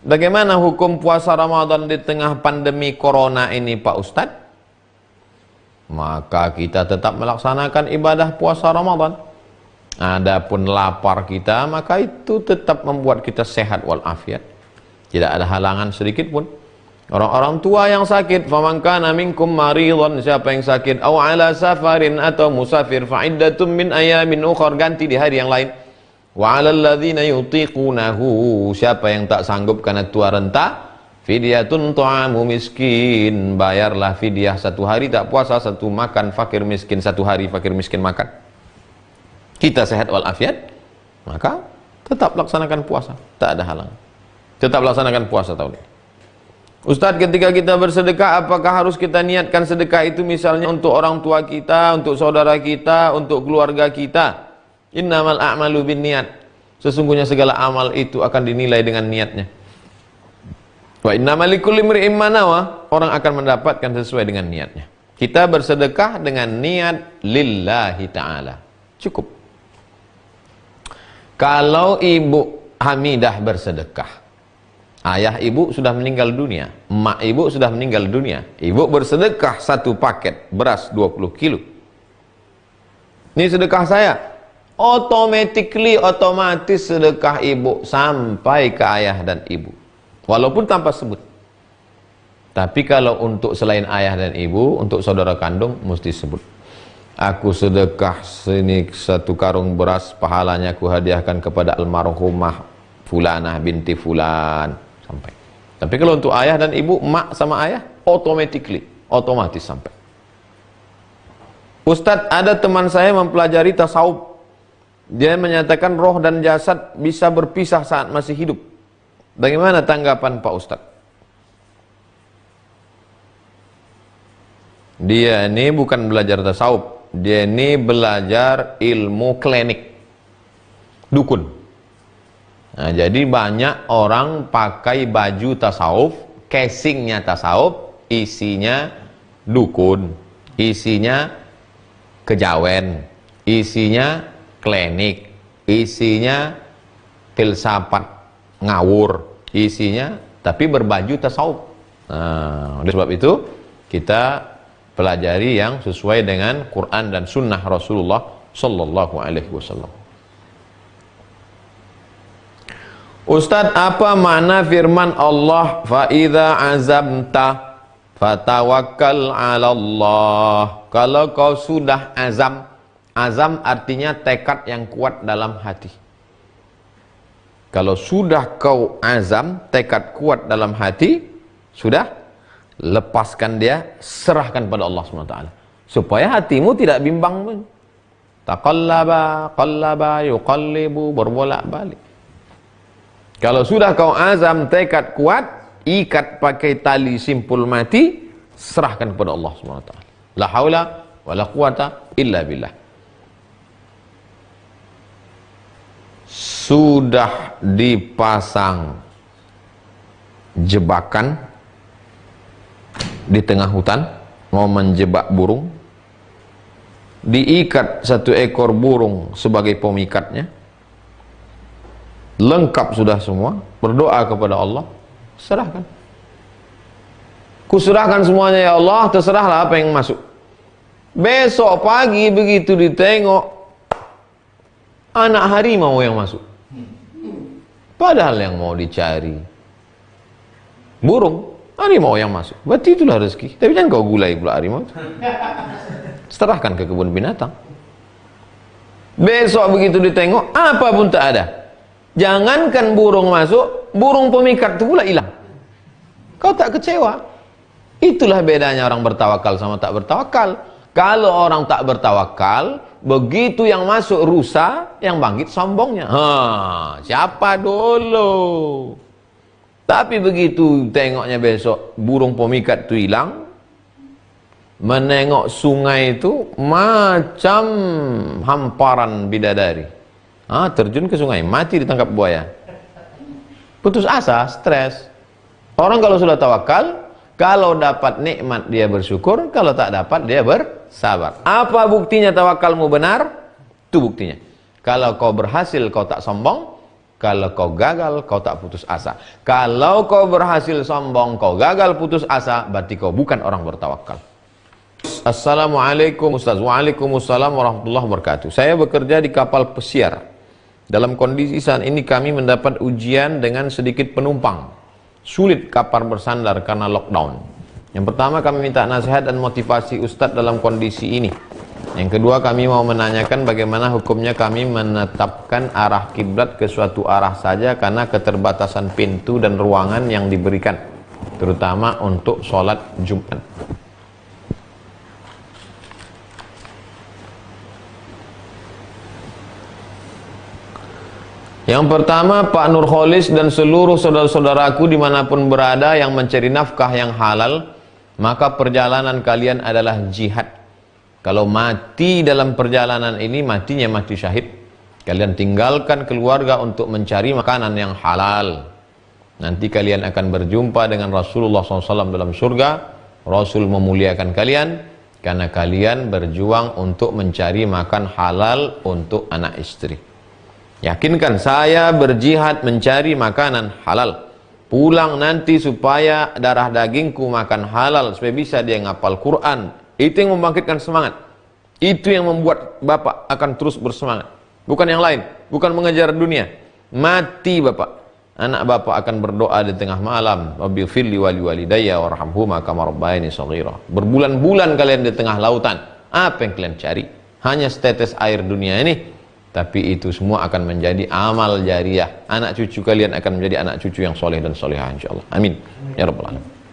Bagaimana hukum puasa Ramadan di tengah pandemi corona ini Pak Ustadz? Maka kita tetap melaksanakan ibadah puasa Ramadan. Adapun lapar kita, maka itu tetap membuat kita sehat walafiat. Tidak ada halangan sedikit pun. Orang-orang tua yang sakit, faman kana minkum maridhan, siapa yang sakit, aw ala safarin, atau musafir, fa iddatun min ayamin ukhra, ganti di hari yang lain. Wa 'alal ladzina yutiqunahu, siapa yang tak sanggup karena tua renta, fidyatun ta'amu miskin, bayarlah fidyah, satu hari tak puasa, satu makan fakir miskin, satu hari fakir miskin makan. Kita sehat walafiat, maka tetap laksanakan puasa, tak ada halangan. Tetap laksanakan puasa tahunan. Ustadz, ketika kita bersedekah, apakah harus kita niatkan sedekah itu misalnya untuk orang tua kita, untuk saudara kita, untuk keluarga kita? Innamal a'malu binniat. Sesungguhnya segala amal itu akan dinilai dengan niatnya. Wa innamal likulli imri'in ma nawa. Orang akan mendapatkan sesuai dengan niatnya. Kita bersedekah dengan niat lillahi ta'ala. Cukup. Kalau Ibu Hamidah bersedekah, ayah ibu sudah meninggal dunia, emak ibu sudah meninggal dunia, ibu bersedekah satu paket beras 20 kilo. Ini sedekah saya. Otomatis sedekah ibu sampai ke ayah dan ibu. Walaupun tanpa sebut. Tapi kalau untuk selain ayah dan ibu, untuk saudara kandung, mesti sebut. Aku sedekah sini satu karung beras, pahalanya aku hadiahkan kepada almarhumah Fulanah binti Fulan. Sampai. Tapi kalau untuk ayah dan ibu, emak sama ayah, otomatis sampai. Ustadz, ada teman saya mempelajari tasawuf. Dia menyatakan roh dan jasad bisa berpisah saat masih hidup. Bagaimana tanggapan Pak Ustadz? Dia ini bukan belajar tasawuf, dia ini belajar ilmu klinik, dukun. Nah, jadi banyak orang pakai baju tasawuf, casingnya tasawuf, isinya dukun, isinya kejawen, isinya klinik, isinya filsafat ngawur, isinya tapi berbaju tasawuf. Nah, oleh sebab itu kita pelajari yang sesuai dengan Quran dan Sunnah Rasulullah Sallallahu Alaihi Wasallam. Ustadz, apa makna firman Allah, fa idza azamta fatawakkal 'ala Allah? Kalau kau sudah azam, azam artinya tekad yang kuat dalam hati. Kalau sudah kau azam, tekad kuat dalam hati, sudah lepaskan dia, serahkan pada Allah SWT, supaya hatimu tidak bimbang pun. Taqallaba qallaba yuqallibu, berbolak-balik. Kalau sudah kau azam, tekad kuat, ikat pakai tali simpul mati, serahkan kepada Allah SWT. La haula wa la quwata illa billah. Sudah dipasang jebakan di tengah hutan, mau menjebak burung, diikat satu ekor burung sebagai pemikatnya, lengkap sudah semua, berdoa kepada Allah, serahkan. Kuserahkan semuanya ya Allah, terserahlah apa yang masuk. Besok pagi begitu ditengok, anak harimau yang masuk. Padahal yang mau dicari burung, harimau yang masuk. Berarti itulah rezeki. Tapi jangan kau gulai pula harimau. Serahkan ke kebun binatang. Besok begitu ditengok, apa pun tak ada. Jangankan burung masuk, burung pemikat itu pula hilang. Kau tak kecewa. Itulah bedanya orang bertawakal sama tak bertawakal. Kalau orang tak bertawakal, begitu yang masuk rusa, yang bangkit sombongnya. Siapa dulu? Tapi begitu tengoknya besok burung pemikat itu hilang, menengok sungai itu macam hamparan bidadari. Terjun ke sungai, mati ditangkap buaya. Putus asa, stres. Orang kalau sudah tawakal, kalau dapat nikmat dia bersyukur, kalau tak dapat dia bersabar. Apa buktinya tawakalmu benar? Itu buktinya. Kalau kau berhasil, kau tak sombong. Kalau kau gagal, kau tak putus asa. Kalau kau berhasil sombong, kau gagal putus asa, berarti kau bukan orang bertawakal. Assalamualaikum Ustaz. Waalaikumsalam warahmatullahi wabarakatuh. Saya bekerja di kapal pesiar. Dalam kondisi saat ini kami mendapat ujian dengan sedikit penumpang. Sulit kapal bersandar karena lockdown. Yang pertama, kami minta nasihat dan motivasi Ustadz dalam kondisi ini. Yang kedua, kami mau menanyakan bagaimana hukumnya kami menetapkan arah kiblat ke suatu arah saja karena keterbatasan pintu dan ruangan yang diberikan, terutama untuk sholat Jumat. Yang pertama, Pak Nurholis dan seluruh saudara-saudaraku dimanapun berada yang mencari nafkah yang halal, maka perjalanan kalian adalah jihad. Kalau mati dalam perjalanan ini, matinya mati syahid. Kalian tinggalkan keluarga untuk mencari makanan yang halal. Nanti kalian akan berjumpa dengan Rasulullah SAW dalam surga. Rasul memuliakan kalian karena kalian berjuang untuk mencari makan halal untuk anak istri. Yakinkan, saya berjihad mencari makanan halal. Pulang nanti supaya darah dagingku makan halal, supaya bisa dia ngapal Quran. Itu yang membangkitkan semangat. Itu yang membuat Bapak akan terus bersemangat. Bukan yang lain, bukan mengejar dunia. Mati Bapak, anak Bapak akan berdoa di tengah malam, Rabbighfirli wa liwalidayya warhamhuma kama rabbayani shaghira. Berbulan-bulan kalian di tengah lautan. Apa yang kalian cari? Hanya setetes air dunia ini. Tapi itu semua akan menjadi amal jariah. Anak cucu kalian akan menjadi anak cucu yang soleh dan solehah insyaallah. Amin ya rabbal alamin.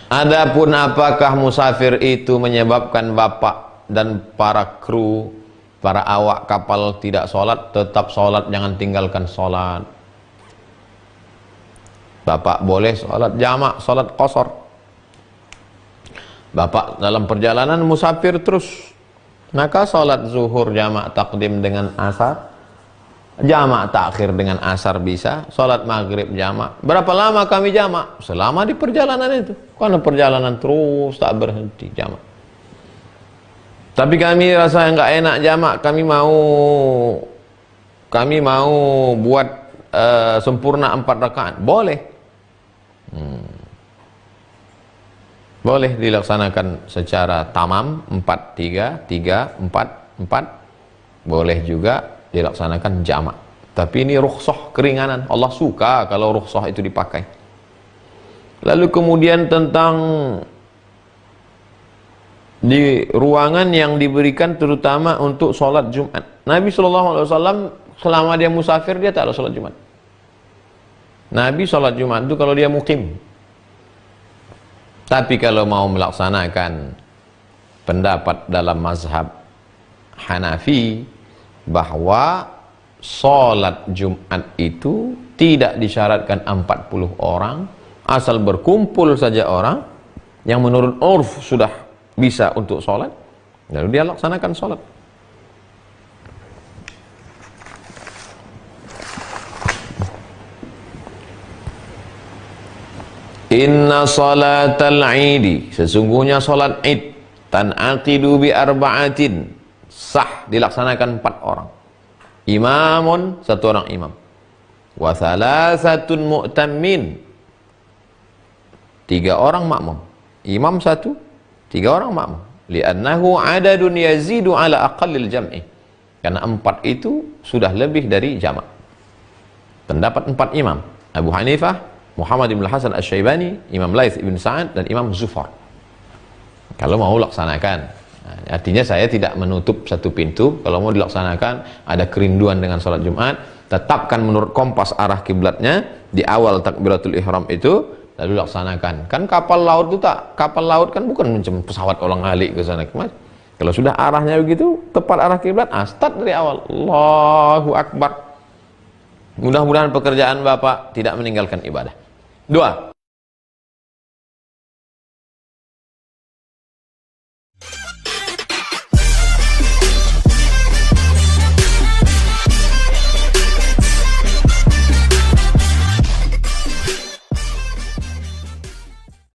Adapun apakah musafir itu menyebabkan bapak dan para kru, para awak kapal tidak sholat? Tetap sholat, jangan tinggalkan sholat. Bapak boleh sholat jamak, sholat qasar. Bapak dalam perjalanan musafir terus, maka sholat zuhur jamak takdim dengan asar, jamak takhir dengan asar bisa, sholat maghrib jamak. Berapa lama kami jamak? Selama di perjalanan itu. Karena perjalanan terus tak berhenti jamak. Tapi kami rasa nggak enak jamak, kami mau buat sempurna 4 rakaat. Boleh. Boleh dilaksanakan secara tamam 4-3-3-4-4. Boleh juga dilaksanakan jamak. Tapi ini rukhsah, keringanan. Allah suka kalau rukhsah itu dipakai. Lalu kemudian tentang di ruangan yang diberikan terutama untuk sholat Jumat. Nabi SAW selama dia musafir dia tak ada sholat Jumat. Nabi sholat Jumat itu kalau dia mukim. Tapi kalau mau melaksanakan pendapat dalam mazhab Hanafi bahwa sholat Jumat itu tidak disyaratkan 40 orang, asal berkumpul saja orang yang menurut urf sudah bisa untuk sholat, lalu dia laksanakan sholat. Inna salatal idi, sesungguhnya sholat id, tan'aqidu bi arba'atin, sah dilaksanakan 4 orang. Imamun, 1 orang imam. Wa thalathatun mu'tammin, 3 orang makmum. Imam 1, 3 orang makmum. Li'annahu adadun yazidu ala aqallil jam'i. Karena 4 itu sudah lebih dari jamak. Pendapat 4 imam, Abu Hanifah, Muhammad bin Hasan Asy-Syaibani, Imam Laits ibn Sa'ad, dan Imam Zufar. Kalau mau laksanakan, artinya saya tidak menutup satu pintu. Kalau mau dilaksanakan, ada kerinduan dengan sholat Jumat, tetapkan menurut kompas arah kiblatnya di awal takbiratul ihram itu, lalu laksanakan. Kan kapal laut itu kapal laut kan bukan macam pesawat orang alik ke sana kemari. Kalau sudah arahnya begitu, tepat arah kiblat, start dari awal. Allahu Akbar. Mudah-mudahan pekerjaan Bapak tidak meninggalkan ibadah. 2.